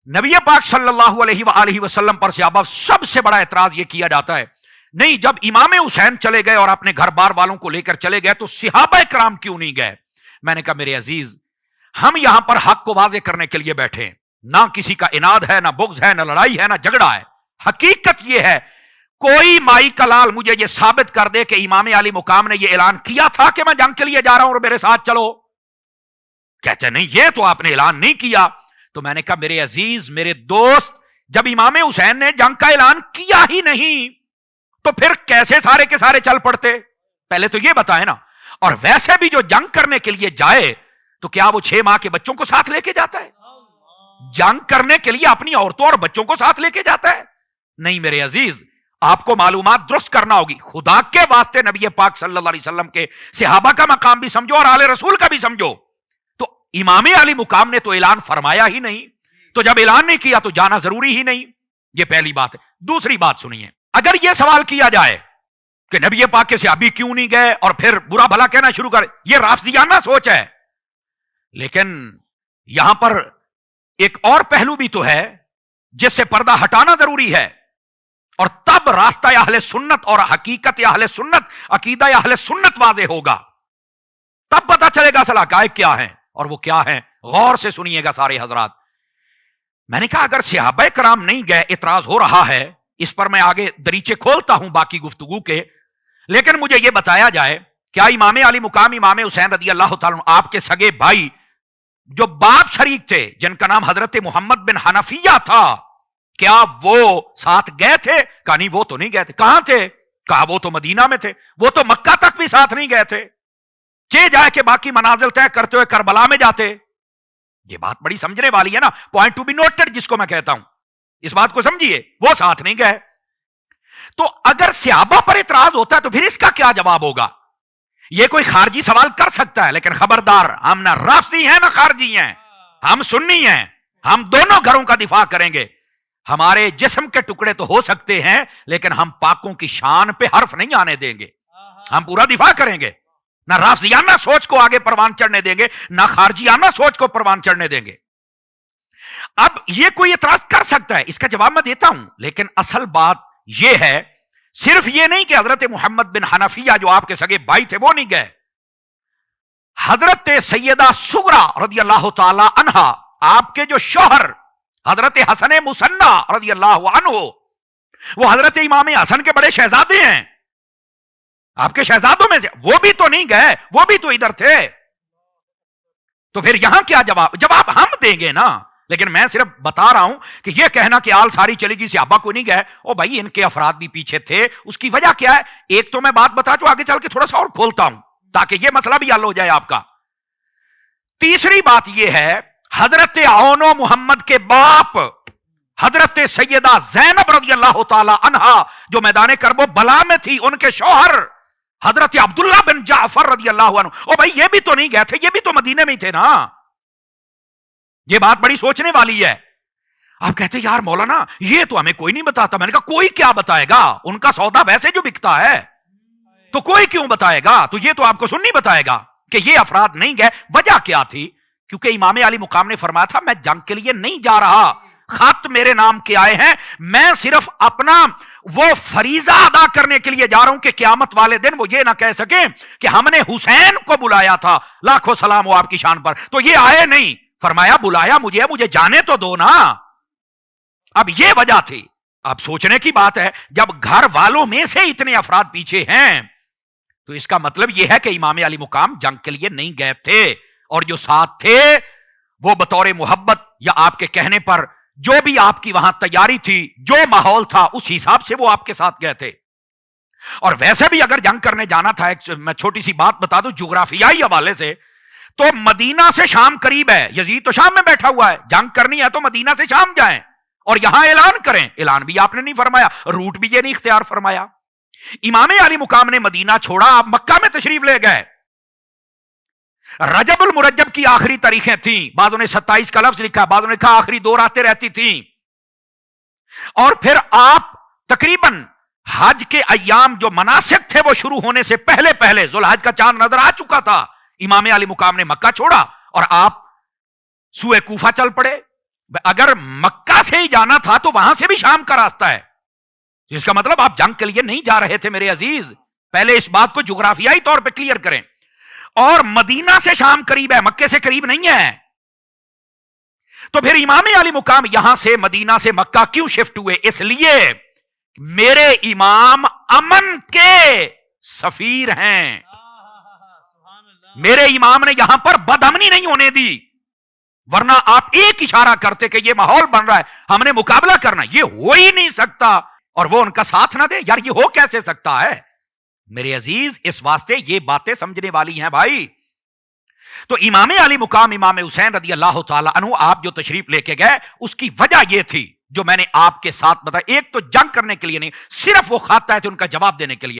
नबी पाक सल्लल्लाहु अलैहि वसल्लम पर सहाबा सबसे बड़ा एतराज यह किया जाता है, नहीं जब इमाम हुसैन चले गए और अपने घर बार वालों को लेकर चले गए तो सहाबा कराम क्यों नहीं गए? मैंने कहा मेरे अजीज, हम यहां पर हक को वाजे करने के लिए बैठे हैं, ना किसी का इनाद है, ना बुग़्ज़ है, ना लड़ाई है, ना झगड़ा है। हकीकत यह है, कोई माई का लाल मुझे यह साबित कर दे कि इमाम अली मुकाम ने यह ऐलान किया था कि मैं जंग के लिए जा रहा हूं और मेरे साथ चलो। कहते नहीं, यह तो आपने ऐलान नहीं किया। तो मैंने कहा मेरे अजीज, मेरे दोस्त, जब इमाम हुसैन ने जंग का ऐलान किया ही नहीं तो फिर कैसे सारे के सारे चल पड़ते? पहले तो यह बताए ना। और वैसे भी जो जंग करने के लिए जाए तो क्या वो 6 माह के बच्चों को साथ लेके जाता है? जंग करने के लिए अपनी औरतों और बच्चों को साथ लेके जाता है? नहीं मेरे अजीज, आपको मालूमात दुरुस्त करना होगी। खुदा के वास्ते नबी पाक सल्लल्लाहु अलैहि वसल्लम के सहाबा का मकाम भी समझो और आले रसूल का भी समझो। तो इमाम अली मुकाम ने तो ऐलान फरमाया ही नहीं, तो जब ऐलान नहीं किया तो जाना जरूरी ही नहीं। यह पहली बात है। दूसरी बात सुनिए, अगर यह सवाल किया जाए कि नबी पाक के सहाबी क्यों नहीं गए और फिर बुरा भला कहना शुरू कर, यह राफजियाना सोच है। लेकिन यहां पर एक और पहलू भी तो है जिससे पर्दा हटाना जरूरी है, और तब रास्ता अहले सुन्नत और हकीकत अहले सुन्नत, अकीदा अहले सुन्नत वाज़े होगा। तब पता चलेगा असल हक़ाइक़ क्या है और वो क्या है। गौर से सुनिएगा सारे हजरात। मैंने कहा अगर सहाबा कराम नहीं गए, इतराज हो रहा है, इस पर मैं आगे दरीचे खोलता हूं बाकी गुफ्तगू के, लेकिन मुझे यह बताया जाए क्या इमाम अली मुकाम इमाम हुसैन रज़ी अल्लाह ताला अन्हु आपके सगे भाई जो बाप शरीक थे जिनका नाम हजरत मोहम्मद बिन हनफिया था, क्या वो साथ गए थे? कहा नहीं, वो तो नहीं गए थे। कहां थे? कहा वो तो मदीना में थे, वो तो मक्का तक भी साथ नहीं गए थे। चे जाए के बाकी मनाजिल तय करते हुए करबला में जाते। ये बात बड़ी समझने वाली है ना, पॉइंट टू बी नोटेड जिसको मैं कहता हूं, इस बात को समझिए। वो साथ नहीं गए। तो अगर सहाबा पर इतराज होता है तो फिर इसका क्या जवाब होगा? ये कोई खारजी सवाल कर सकता है, लेकिन खबरदार, हम ना राफसी हैं ना खारजी हैं, हम सुन्नी हैं। हम दोनों घरों का दिफा करेंगे। हमारे जिस्म के टुकड़े तो हो सकते हैं, लेकिन हम पाकों की शान पे हर्फ नहीं आने देंगे। हम पूरा दिफा करेंगे। ना राफजियाना सोच को आगे परवान चढ़ने देंगे, ना खारजियाना सोच को परवान चढ़ने देंगे। अब यह कोई इतराज कर सकता है, इसका जवाब मैं देता हूं, लेकिन असल बात यह है, सिर्फ यह नहीं कि हजरत मोहम्मद बिन हनफिया जो आपके सगे भाई थे वो नहीं गए, हजरत सैयदा सुगरा रज़ी अल्लाह ताला अन्हा, आपके जो शौहर हजरत हसन मुसन्ना रज़ी अल्लाह अन्हु, वो हजरत इमाम हसन के बड़े शहजादे हैं, आपके शहजादों में से, वो भी तो नहीं गए, वो भी तो इधर थे। तो फिर यहां क्या जवाब? जवाब हम देंगे ना, लेकिन मैं सिर्फ बता रहा हूं कि यह कहना कि आल सारी चलेगी सहाबा को नहीं गए, ओ भाई इनके अफराद भी पीछे थे। उसकी वजह क्या है? एक तो मैं बात बता जो आगे चल के थोड़ा सा और खोलता हूं ताकि यह मसला भी हल हो जाए आपका। तीसरी बात यह है, हजरत औनो मुहम्मद के बाप हजरत सैयदा ज़ैनब रज़ी अल्लाह ताला अन्हा जो मैदान करबो बला में थी, उनके शौहर हजरत अब्दुल्ला बिन जाफर रज़ी अल्लाह अन्हु, ओ भाई ये भी तो नहीं गए थे, ये भी तो मदीने में ही थे ना। ये बात बड़ी सोचने वाली है। आप कहते यार मौलाना ये तो हमें कोई नहीं बताता। मैंने कहा कोई क्या बताएगा, उनका सौदा वैसे जो बिकता है, तो कोई क्यों बताएगा? तो ये तो आपको सुन्नी बताएगा कि ये अफराद नहीं गए। वजह क्या थी? क्योंकि इमाम अली मुकाम ने फरमाया था मैं जंग के लिए नहीं जा रहा, खत मेरे नाम के आए हैं, मैं सिर्फ अपना वो फरीजा अदा करने के लिए जा रहा हूं कि क़यामत वाले दिन वो ये ना कह सके कि हमने हुसैन को बुलाया था, लाखों सलाम हो आपकी शान पर, तो ये आए नहीं। फरमाया बुलाया मुझे जाने तो दो ना। अब ये वजह थी। अब सोचने की बात है, जब घर वालों में से इतने अफराद पीछे हैं तो इसका मतलब यह है कि इमाम अली मुकाम जंग के लिए नहीं गए थे, और जो साथ थे वो बतौर मोहब्बत या आपके कहने पर जो भी आपकी वहां तैयारी थी, जो माहौल था, उस हिसाब से वो आपके साथ गए थे। और वैसे भी अगर जंग करने जाना था, मैं छोटी सी बात बता दूं जुग्राफियाई हवाले से, तो मदीना से शाम करीब है, यजीद तो शाम में बैठा हुआ है, जंग करनी है तो मदीना से शाम जाएं और यहां ऐलान करें। ऐलान भी आपने नहीं फरमाया, रूट भी ये नहीं इख्तियार फरमाया। इमाम अली मुकाम ने मदीना छोड़ा, आप मक्का में तशरीफ ले गए। रजबुल मुरज्जब की आखिरी तारीखें थी, बादों ने 27 का लफ्ज लिखा, बादों ने कहा आखिरी 2 रातें रहती थी, और फिर आप तकरीबन हज के अय्याम जो मनासिक थे वो शुरू होने से पहले पहले जुल्हज का चांद नजर आ चुका था। इमाम अली मुकाम ने मक्का छोड़ा और आप सूए कूफा चल पड़े। اگر مکہ سے ہی جانا تھا تو وہاں سے بھی شام کا راستہ ہے، جس کا مطلب آپ جنگ کے لیے نہیں جا رہے تھے میرے عزیز. پہلے اس بات کو جغرافیائی طور پہ کلیئر کریں. اور مدینہ سے شام قریب ہے، مکے سے قریب نہیں ہے. تو پھر امام علی مقام یہاں سے مدینہ سے مکہ کیوں شفٹ ہوئے؟ اس لیے میرے امام امن کے سفیر ہیں. میرے امام نے یہاں پر بدامنی نہیں ہونے دی، ورنہ آپ ایک اشارہ کرتے کہ یہ ماحول بن رہا ہے، ہم نے مقابلہ کرنا، یہ ہو ہی نہیں سکتا، اور وہ ان کا ساتھ نہ دے. یار یہ ہو کیسے سکتا ہے میرے عزیز؟ اس واسطے یہ باتیں سمجھنے والی ہیں بھائی. تو امام علی مقام امام حسین رضی اللہ تعالی عنہ آپ جو تشریف لے کے گئے، اس کی وجہ یہ تھی جو میں نے آپ کے ساتھ بتایا. ایک تو جنگ کرنے کے لیے نہیں، صرف وہ خط آئے تھے ان کا جواب دینے کے لیے.